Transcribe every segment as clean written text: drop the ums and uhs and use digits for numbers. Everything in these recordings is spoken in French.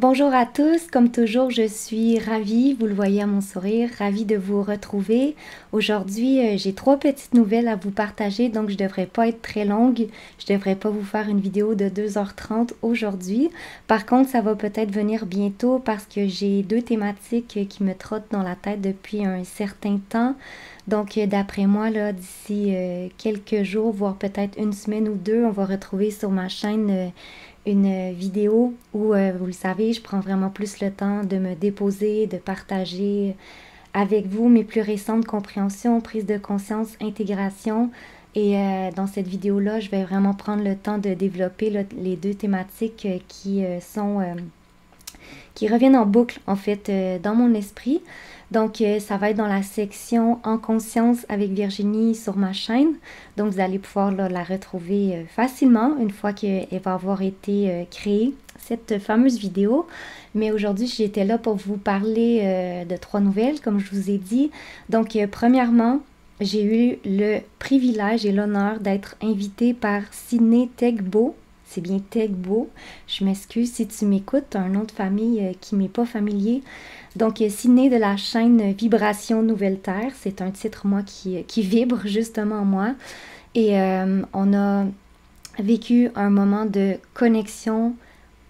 Bonjour à tous, comme toujours, je suis ravie, vous le voyez à mon sourire, ravie de vous retrouver. Aujourd'hui, j'ai trois petites nouvelles à vous partager, donc je devrais pas être très longue. Je devrais pas vous faire une vidéo de 2h30 aujourd'hui. Par contre, ça va peut-être venir bientôt parce que j'ai deux thématiques qui me trottent dans la tête depuis un certain temps. Donc, d'après moi, là, d'ici quelques jours, voire peut-être une semaine ou deux, on va retrouver sur ma chaîne une vidéo où, vous le savez, je prends vraiment plus le temps de me déposer, de partager avec vous mes plus récentes compréhensions, prise de conscience, intégration. Et dans cette vidéo-là, je vais vraiment prendre le temps de développer là, les deux thématiques qui reviennent en boucle, en fait, dans mon esprit. Donc, ça va être dans la section En conscience avec Virginie sur ma chaîne. Donc, vous allez pouvoir là, la retrouver facilement une fois qu'elle va avoir été créée, cette fameuse vidéo. Mais aujourd'hui, j'étais là pour vous parler de trois nouvelles, comme je vous ai dit. Donc, premièrement, j'ai eu le privilège et l'honneur d'être invitée par Sidney Tegbo. C'est bien Tegbo. Je m'excuse si tu m'écoutes, un nom de famille qui m'est pas familier. Donc, Sidney de la chaîne Vibration Nouvelle Terre, c'est un titre, moi, qui vibre justement en moi. Et on a vécu un moment de connexion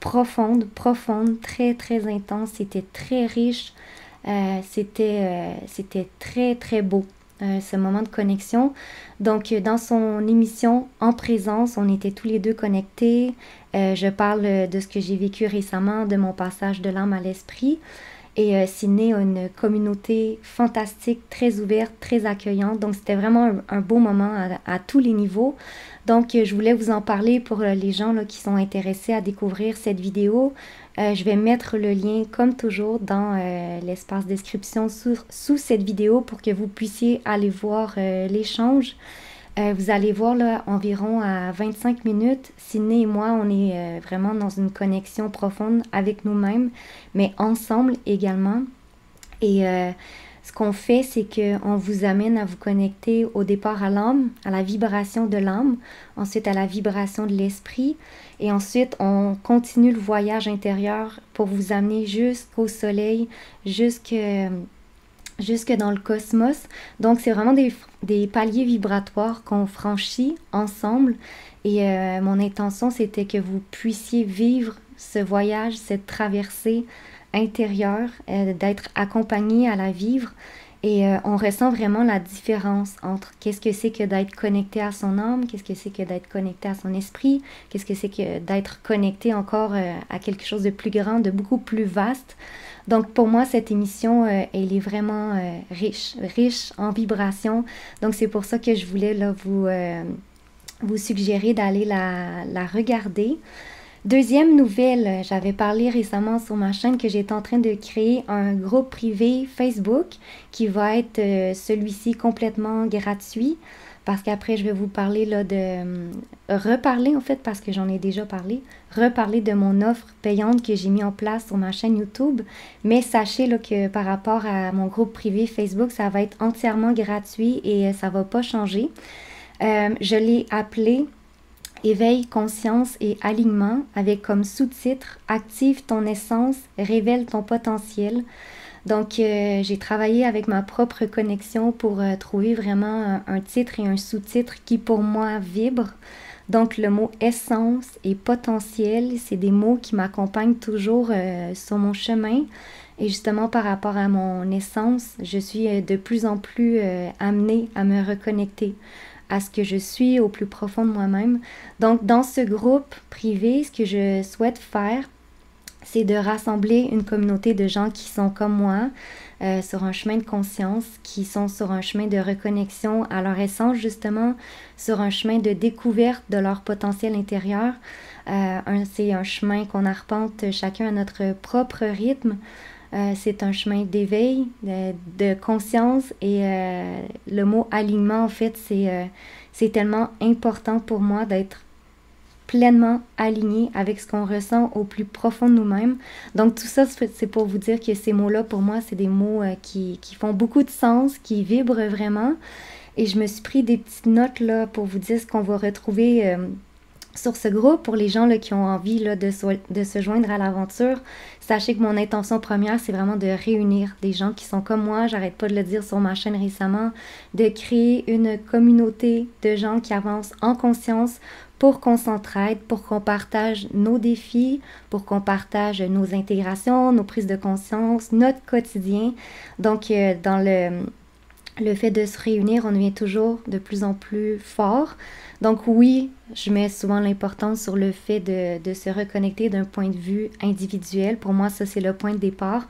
profonde, très, très intense. C'était très riche. C'était très, très beau. Ce moment de connexion. Donc, dans son émission En présence, on était tous les deux connectés. Je parle de ce que j'ai vécu récemment, de mon passage de l'âme à l'esprit. Et Sidney a une communauté fantastique, très ouverte, très accueillante. Donc, c'était vraiment un beau moment à tous les niveaux. Donc, je voulais vous en parler pour les gens là, qui sont intéressés à découvrir cette vidéo. Je vais mettre le lien, comme toujours, dans l'espace description sous cette vidéo pour que vous puissiez aller voir l'échange. Vous allez voir là, environ à 25 minutes, Sidney et moi, on est vraiment dans une connexion profonde avec nous-mêmes, mais ensemble également. Et ce qu'on fait, c'est qu'on vous amène à vous connecter au départ à l'âme, à la vibration de l'âme, ensuite à la vibration de l'esprit, et ensuite on continue le voyage intérieur pour vous amener jusqu'au soleil, jusque dans le cosmos. Donc, c'est vraiment des paliers vibratoires qu'on franchit ensemble. Et mon intention, c'était que vous puissiez vivre ce voyage, cette traversée intérieure, d'être accompagné à la vivre. Et on ressent vraiment la différence entre qu'est-ce que c'est que d'être connecté à son âme, qu'est-ce que c'est que d'être connecté à son esprit, qu'est-ce que c'est que d'être connecté encore à quelque chose de plus grand, de beaucoup plus vaste. Donc, pour moi, cette émission, elle est vraiment riche en vibrations. Donc, c'est pour ça que je voulais là, vous suggérer d'aller la regarder. Deuxième nouvelle, j'avais parlé récemment sur ma chaîne que j'étais en train de créer un groupe privé Facebook qui va être celui-ci complètement gratuit. Parce qu'après, je vais vous parler là, reparler en fait, parce que j'en ai déjà parlé, reparler de mon offre payante que j'ai mis en place sur ma chaîne YouTube. Mais sachez là, que par rapport à mon groupe privé Facebook, ça va être entièrement gratuit et ça ne va pas changer. Je l'ai appelé Éveil, conscience et alignement avec comme sous-titre Active ton essence, révèle ton potentiel. Donc, j'ai travaillé avec ma propre connexion pour trouver vraiment un titre et un sous-titre qui, pour moi, vibrent. Donc, le mot essence et potentiel, c'est des mots qui m'accompagnent toujours sur mon chemin. Et justement, par rapport à mon essence, je suis de plus en plus amenée à me reconnecter à ce que je suis au plus profond de moi-même. Donc, dans ce groupe privé, ce que je souhaite faire, c'est de rassembler une communauté de gens qui sont comme moi, sur un chemin de conscience, qui sont sur un chemin de reconnexion à leur essence, justement, sur un chemin de découverte de leur potentiel intérieur. C'est un chemin qu'on arpente chacun à notre propre rythme. C'est un chemin d'éveil, de conscience et le mot alignement, en fait, c'est tellement important pour moi d'être pleinement aligné avec ce qu'on ressent au plus profond de nous-mêmes. Donc tout ça, c'est pour vous dire que ces mots-là, pour moi, c'est des mots qui font beaucoup de sens, qui vibrent vraiment. Et je me suis pris des petites notes là pour vous dire ce qu'on va retrouver sur ce groupe. Pour les gens là, qui ont envie là, de se joindre à l'aventure, sachez que mon intention première, c'est vraiment de réunir des gens qui sont comme moi, j'arrête pas de le dire sur ma chaîne récemment, de créer une communauté de gens qui avancent en conscience pour qu'on s'entraide, pour qu'on partage nos défis, pour qu'on partage nos intégrations, nos prises de conscience, notre quotidien. Donc, dans le fait de se réunir, on devient toujours de plus en plus fort. Donc oui, je mets souvent l'importance sur le fait de se reconnecter d'un point de vue individuel. Pour moi, ça, c'est le point de départ.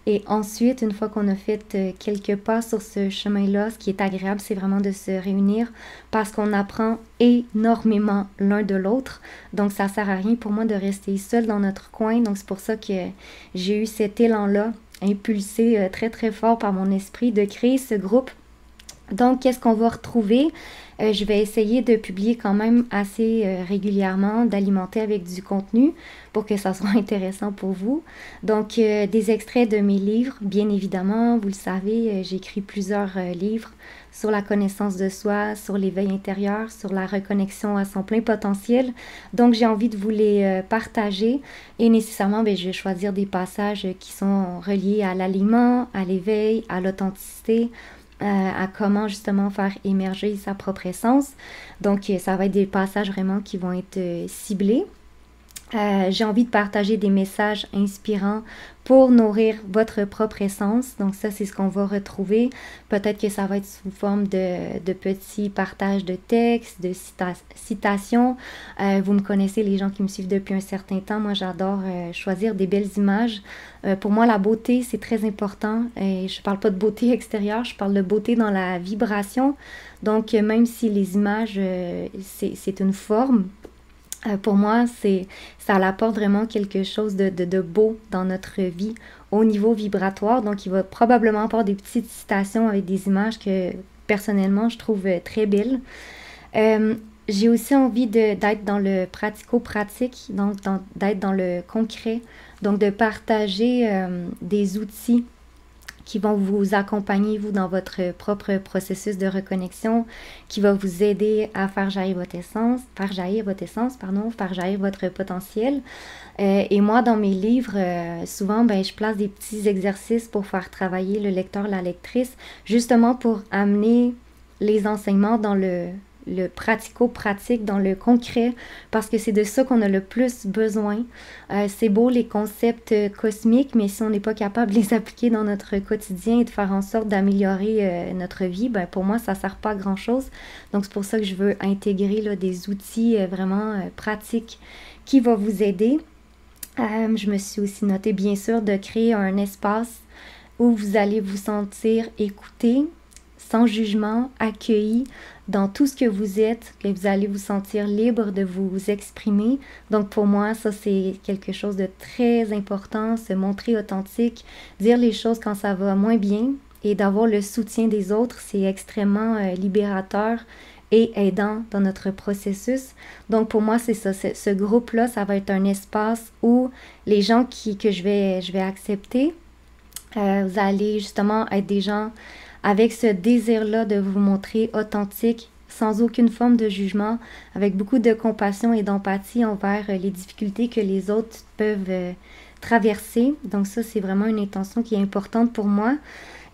Et ensuite, une fois qu'on a fait quelques pas sur ce chemin-là, ce qui est agréable, c'est vraiment de se réunir parce qu'on apprend énormément l'un de l'autre. Donc, ça sert à rien pour moi de rester seul dans notre coin. Donc, c'est pour ça que j'ai eu cet élan-là, impulsé très, très fort par mon esprit, de créer ce groupe. Donc, qu'est-ce qu'on va retrouver? Je vais essayer de publier quand même assez régulièrement, d'alimenter avec du contenu pour que ça soit intéressant pour vous. Donc, des extraits de mes livres, bien évidemment, vous le savez, j'écris plusieurs livres sur la connaissance de soi, sur l'éveil intérieur, sur la reconnexion à son plein potentiel. Donc, j'ai envie de vous les partager et nécessairement, je vais choisir des passages qui sont reliés à l'alignement, à l'éveil, à l'authenticité, à comment justement faire émerger sa propre essence. Donc, ça va être des passages vraiment qui vont être ciblés. J'ai envie de partager des messages inspirants pour nourrir votre propre essence. Donc ça, c'est ce qu'on va retrouver. Peut-être que ça va être sous forme de petits partages de textes, de citations. Vous me connaissez, les gens qui me suivent depuis un certain temps. Moi, j'adore choisir des belles images. Pour moi, la beauté, c'est très important. Et je parle pas de beauté extérieure, je parle de beauté dans la vibration. Donc, même si les images, c'est une forme, pour moi, ça apporte vraiment quelque chose de beau dans notre vie au niveau vibratoire. Donc, il va probablement avoir des petites citations avec des images que, personnellement, je trouve très belles. J'ai aussi envie d'être dans le pratico-pratique, donc d'être dans le concret. Donc, de partager des outils qui vont vous accompagner, vous, dans votre propre processus de reconnexion, qui va vous aider à faire jaillir votre essence, faire jaillir votre potentiel. Et moi, dans mes livres, souvent, je place des petits exercices pour faire travailler le lecteur, la lectrice, justement pour amener les enseignements dans le pratico-pratique, dans le concret, parce que c'est de ça qu'on a le plus besoin. C'est beau les concepts cosmiques, mais si on n'est pas capable de les appliquer dans notre quotidien et de faire en sorte d'améliorer notre vie, pour moi, ça ne sert pas à grand-chose. Donc, c'est pour ça que je veux intégrer là, des outils vraiment pratiques qui vont vous aider. Je me suis aussi notée, bien sûr, de créer un espace où vous allez vous sentir écouté, sans jugement, accueilli dans tout ce que vous êtes, que vous allez vous sentir libre de vous exprimer. Donc pour moi, ça c'est quelque chose de très important, se montrer authentique, dire les choses quand ça va moins bien et d'avoir le soutien des autres, c'est extrêmement libérateur et aidant dans notre processus. Donc pour moi, c'est ça, ce groupe-là, ça va être un espace où les gens que je vais accepter, vous allez justement être des gens avec ce désir-là de vous montrer authentique, sans aucune forme de jugement, avec beaucoup de compassion et d'empathie envers les difficultés que les autres peuvent traverser. Donc ça, c'est vraiment une intention qui est importante pour moi.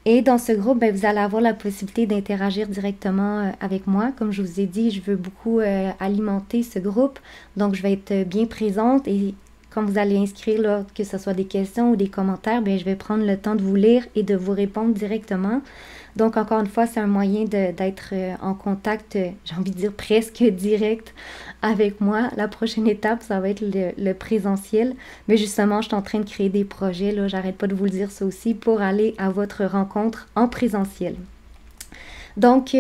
Et dans ce groupe, vous allez avoir la possibilité d'interagir directement avec moi. Comme je vous ai dit, je veux beaucoup alimenter ce groupe. Donc, je vais être bien présente et quand vous allez inscrire, là, que ce soit des questions ou des commentaires, je vais prendre le temps de vous lire et de vous répondre directement. Donc, encore une fois, c'est un moyen d'être en contact, j'ai envie de dire presque direct avec moi. La prochaine étape, ça va être le présentiel. Mais justement, je suis en train de créer des projets, là, j'arrête pas de vous le dire ça aussi, pour aller à votre rencontre en présentiel. Donc,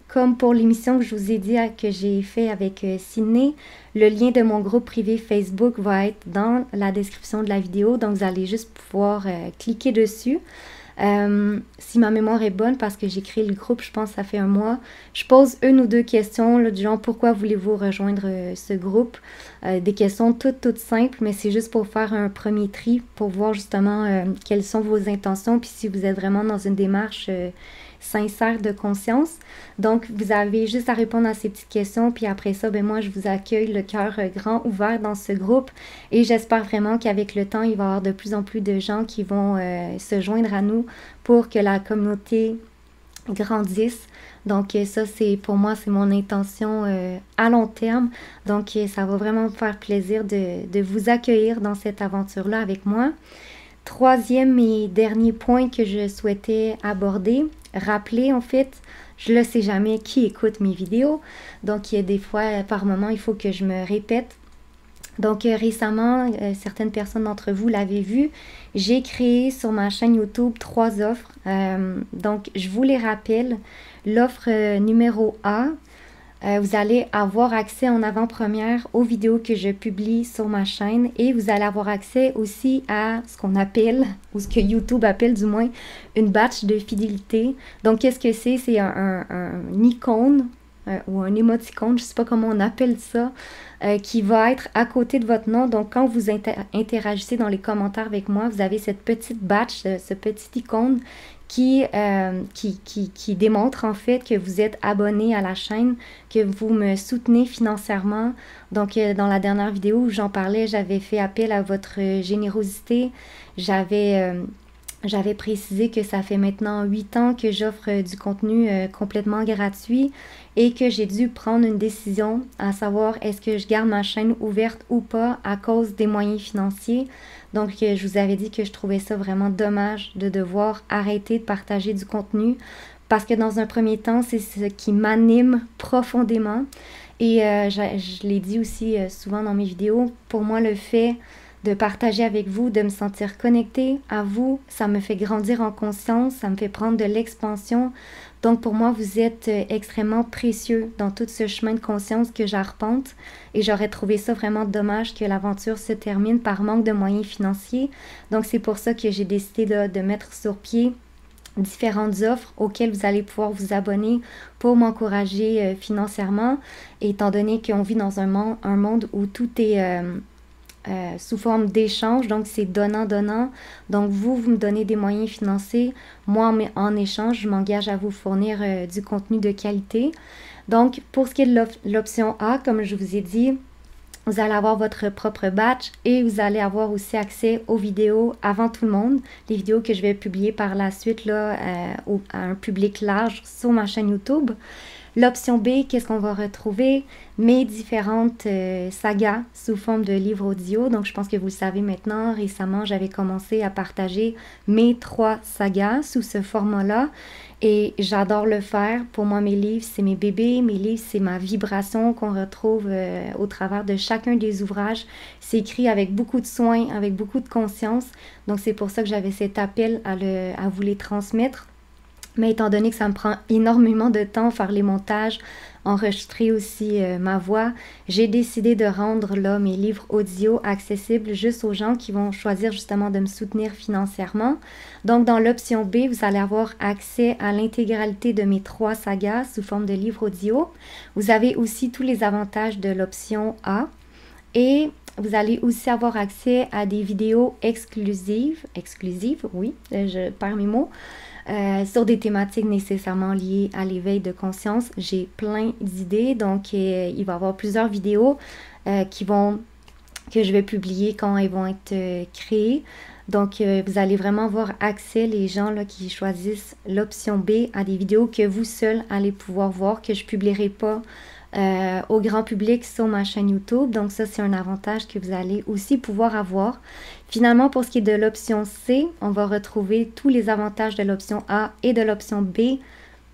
comme pour l'émission que je vous ai dit que j'ai fait avec Sydney, le lien de mon groupe privé Facebook va être dans la description de la vidéo. Donc, vous allez juste pouvoir cliquer dessus. Si ma mémoire est bonne, parce que j'ai créé le groupe, je pense que ça fait un mois, je pose une ou deux questions, là, du genre pourquoi voulez-vous rejoindre ce groupe? Des questions toutes simples, mais c'est juste pour faire un premier tri, pour voir justement quelles sont vos intentions, puis si vous êtes vraiment dans une démarche sincère de conscience. Donc, vous avez juste à répondre à ces petites questions, puis après ça, ben moi, je vous accueille le cœur grand ouvert dans ce groupe et j'espère vraiment qu'avec le temps, il va y avoir de plus en plus de gens qui vont se joindre à nous pour que la communauté grandisse. Donc ça, c'est pour moi, c'est mon intention à long terme. Donc ça va vraiment me faire plaisir de vous accueillir dans cette aventure-là avec moi. Troisième et dernier point que je souhaitais aborder, rappeler en fait, je ne sais jamais qui écoute mes vidéos. Donc il y a des fois, par moment, il faut que je me répète. Donc récemment, certaines personnes d'entre vous l'avaient vu, j'ai créé sur ma chaîne YouTube 3 offres. Donc je vous les rappelle. L'offre numéro A, vous allez avoir accès en avant-première aux vidéos que je publie sur ma chaîne et vous allez avoir accès aussi à ce qu'on appelle, ou ce que YouTube appelle du moins, une badge de fidélité. Donc qu'est-ce que c'est? C'est un icône ou un émoticône, je ne sais pas comment on appelle ça, qui va être à côté de votre nom. Donc, quand vous interagissez dans les commentaires avec moi, vous avez cette petite badge, ce petit icône qui démontre en fait que vous êtes abonné à la chaîne, que vous me soutenez financièrement. Donc, dans la dernière vidéo où j'en parlais, j'avais fait appel à votre générosité. J'avais précisé que ça fait maintenant 8 ans que j'offre du contenu complètement gratuit et que j'ai dû prendre une décision à savoir est-ce que je garde ma chaîne ouverte ou pas à cause des moyens financiers. Donc, je vous avais dit que je trouvais ça vraiment dommage de devoir arrêter de partager du contenu parce que dans un premier temps, c'est ce qui m'anime profondément. Et je l'ai dit aussi souvent dans mes vidéos, pour moi, le fait de partager avec vous, de me sentir connectée à vous, ça me fait grandir en conscience, ça me fait prendre de l'expansion. Donc pour moi, vous êtes extrêmement précieux dans tout ce chemin de conscience que j'arpente et j'aurais trouvé ça vraiment dommage que l'aventure se termine par manque de moyens financiers. Donc c'est pour ça que j'ai décidé de mettre sur pied différentes offres auxquelles vous allez pouvoir vous abonner pour m'encourager financièrement, étant donné qu'on vit dans un monde où tout est sous forme d'échange, donc c'est donnant-donnant. Donc vous me donnez des moyens financiers, moi en échange, je m'engage à vous fournir du contenu de qualité. Donc pour ce qui est de l'option A, comme je vous ai dit, vous allez avoir votre propre batch et vous allez avoir aussi accès aux vidéos avant tout le monde, les vidéos que je vais publier par la suite là, à un public large sur ma chaîne YouTube. L'option B, qu'est-ce qu'on va retrouver? Mes différentes sagas sous forme de livres audio. Donc, je pense que vous le savez maintenant. Récemment, j'avais commencé à partager mes 3 sagas sous ce format-là. Et j'adore le faire. Pour moi, mes livres, c'est mes bébés. Mes livres, c'est ma vibration qu'on retrouve au travers de chacun des ouvrages. C'est écrit avec beaucoup de soin, avec beaucoup de conscience. Donc, c'est pour ça que j'avais cet appel à vous les transmettre. Mais étant donné que ça me prend énormément de temps faire les montages, enregistrer aussi ma voix, j'ai décidé de rendre là mes livres audio accessibles juste aux gens qui vont choisir justement de me soutenir financièrement. Donc dans l'option B, vous allez avoir accès à l'intégralité de mes 3 sagas sous forme de livres audio. Vous avez aussi tous les avantages de l'option A et vous allez aussi avoir accès à des vidéos exclusives, oui, je perds mes mots, sur des thématiques nécessairement liées à l'éveil de conscience. J'ai plein d'idées, donc il va y avoir plusieurs vidéos que je vais publier quand elles vont être créées. Donc, vous allez vraiment avoir accès, les gens là, qui choisissent l'option B, à des vidéos que vous seuls allez pouvoir voir, que je ne publierai pas au grand public sur ma chaîne YouTube. Donc ça, c'est un avantage que vous allez aussi pouvoir avoir. Finalement, pour ce qui est de l'option C, on va retrouver tous les avantages de l'option A et de l'option B,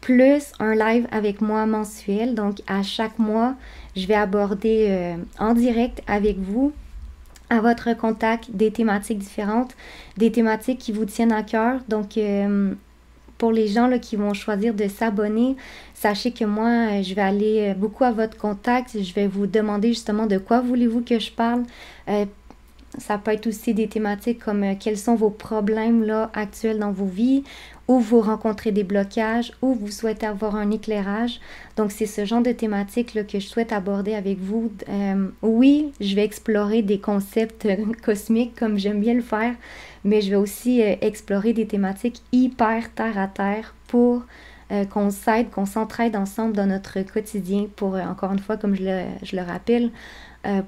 plus un live avec moi mensuel. Donc à chaque mois, je vais aborder en direct avec vous, à votre contact, des thématiques différentes, des thématiques qui vous tiennent à cœur. Donc pour les gens là, qui vont choisir de s'abonner, sachez que moi, je vais aller beaucoup à votre contact. Je vais vous demander justement de quoi voulez-vous que je parle. Ça peut être aussi des thématiques comme quels sont vos problèmes là, actuels dans vos vies, où vous rencontrez des blocages, où vous souhaitez avoir un éclairage. Donc, c'est ce genre de thématiques là, que je souhaite aborder avec vous. Oui, je vais explorer des concepts cosmiques comme j'aime bien le faire, mais je vais aussi explorer des thématiques hyper terre à terre pour qu'on s'aide, qu'on s'entraide ensemble dans notre quotidien pour, encore une fois, comme je le rappelle,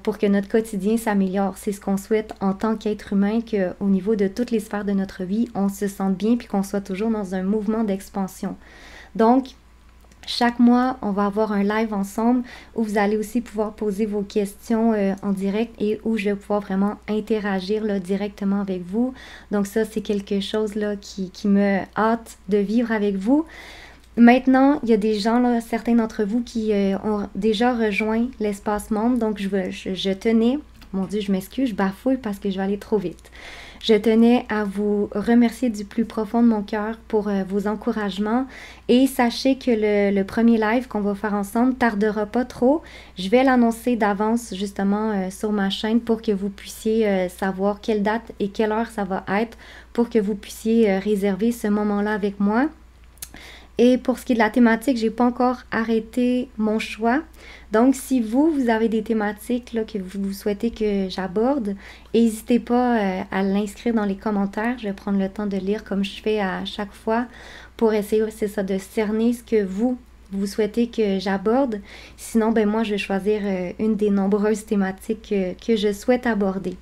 pour que notre quotidien s'améliore. C'est ce qu'on souhaite en tant qu'être humain, qu'au niveau de toutes les sphères de notre vie, on se sente bien puis qu'on soit toujours dans un mouvement d'expansion. Donc, chaque mois, on va avoir un live ensemble où vous allez aussi pouvoir poser vos questions en direct et où je vais pouvoir vraiment interagir là, directement avec vous. Donc ça, c'est quelque chose là, qui me hâte de vivre avec vous. Maintenant, il y a des gens, là, certains d'entre vous qui ont déjà rejoint l'espace membre. Donc, je tenais, mon Dieu, je m'excuse, je bafouille parce que je vais aller trop vite. Je tenais à vous remercier du plus profond de mon cœur pour vos encouragements et sachez que le premier live qu'on va faire ensemble tardera pas trop. Je vais l'annoncer d'avance justement sur ma chaîne pour que vous puissiez savoir quelle date et quelle heure ça va être pour que vous puissiez réserver ce moment-là avec moi. Et pour ce qui est de la thématique, j'ai pas encore arrêté mon choix. Donc, si vous avez des thématiques là, que vous souhaitez que j'aborde, n'hésitez pas à l'inscrire dans les commentaires. Je vais prendre le temps de lire comme je fais à chaque fois pour essayer, c'est ça, de cerner ce que vous souhaitez que j'aborde. Sinon, ben moi, je vais choisir une des nombreuses thématiques que je souhaite aborder.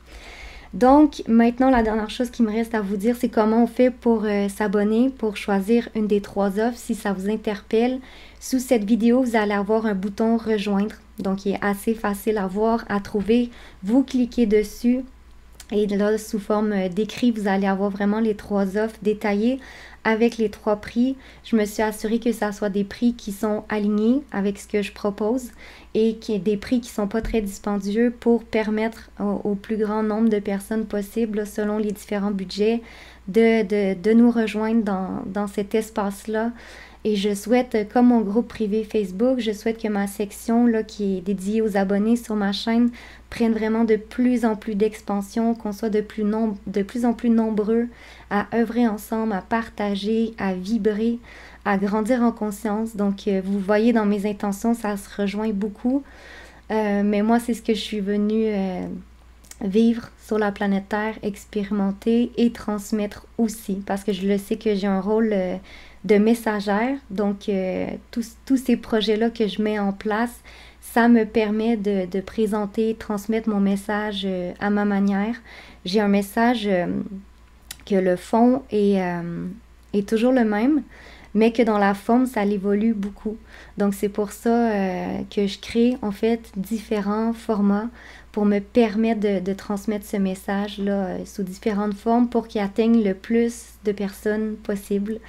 Donc, maintenant, la dernière chose qui me reste à vous dire, c'est comment on fait pour s'abonner, pour choisir une des 3 offres si ça vous interpelle. Sous cette vidéo, vous allez avoir un bouton « Rejoindre », donc il est assez facile à voir, à trouver. Vous cliquez dessus et là, sous forme d'écrit, vous allez avoir vraiment les 3 offres détaillées avec les 3 prix. Je me suis assurée que ça soit des prix qui sont alignés avec ce que je propose et qui est des prix qui sont pas très dispendieux pour permettre au plus grand nombre de personnes possible, selon les différents budgets, de nous rejoindre dans cet espace-là. Et je souhaite, comme mon groupe privé Facebook, je souhaite que ma section là, qui est dédiée aux abonnés sur ma chaîne prenne vraiment de plus en plus d'expansion, qu'on soit de plus en plus nombreux à œuvrer ensemble, à partager, à vibrer, à grandir en conscience. Donc, vous voyez dans mes intentions, ça se rejoint beaucoup. Mais moi, c'est ce que je suis venue vivre sur la planète Terre, expérimenter et transmettre aussi. Parce que je le sais que j'ai un rôle de messagère. Donc, tous ces projets-là que je mets en place, ça me permet de présenter, transmettre mon message à ma manière. J'ai un message que le fond est toujours le même, mais que dans la forme, ça évolue beaucoup. Donc, c'est pour ça que je crée, en fait, différents formats pour me permettre de transmettre ce message-là sous différentes formes pour qu'il atteigne le plus de personnes possible,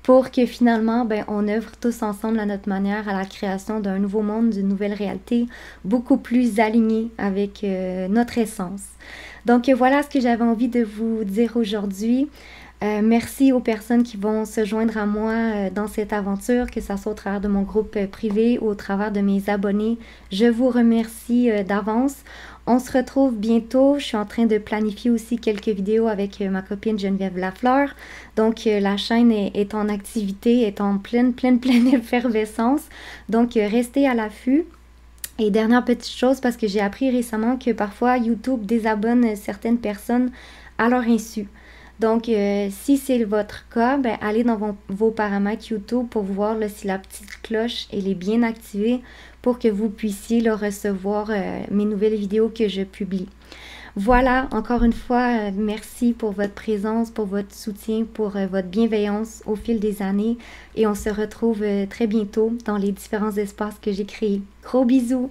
pour que finalement, ben, on œuvre tous ensemble à notre manière à la création d'un nouveau monde, d'une nouvelle réalité, beaucoup plus alignée avec notre essence. Donc, voilà ce que j'avais envie de vous dire aujourd'hui. Merci aux personnes qui vont se joindre à moi dans cette aventure, que ce soit au travers de mon groupe privé ou au travers de mes abonnés. Je vous remercie d'avance. On se retrouve bientôt. Je suis en train de planifier aussi quelques vidéos avec ma copine Geneviève Lafleur. Donc, la chaîne est en activité, est en pleine effervescence. Donc, restez à l'affût. Et dernière petite chose, parce que j'ai appris récemment que parfois YouTube désabonne certaines personnes à leur insu. Donc, si c'est votre cas, ben, allez dans vos paramètres YouTube pour voir là, si la petite cloche elle est bien activée pour que vous puissiez là, recevoir mes nouvelles vidéos que je publie. Voilà, encore une fois, merci pour votre présence, pour votre soutien, pour votre bienveillance au fil des années. Et on se retrouve très bientôt dans les différents espaces que j'ai créés. Gros bisous!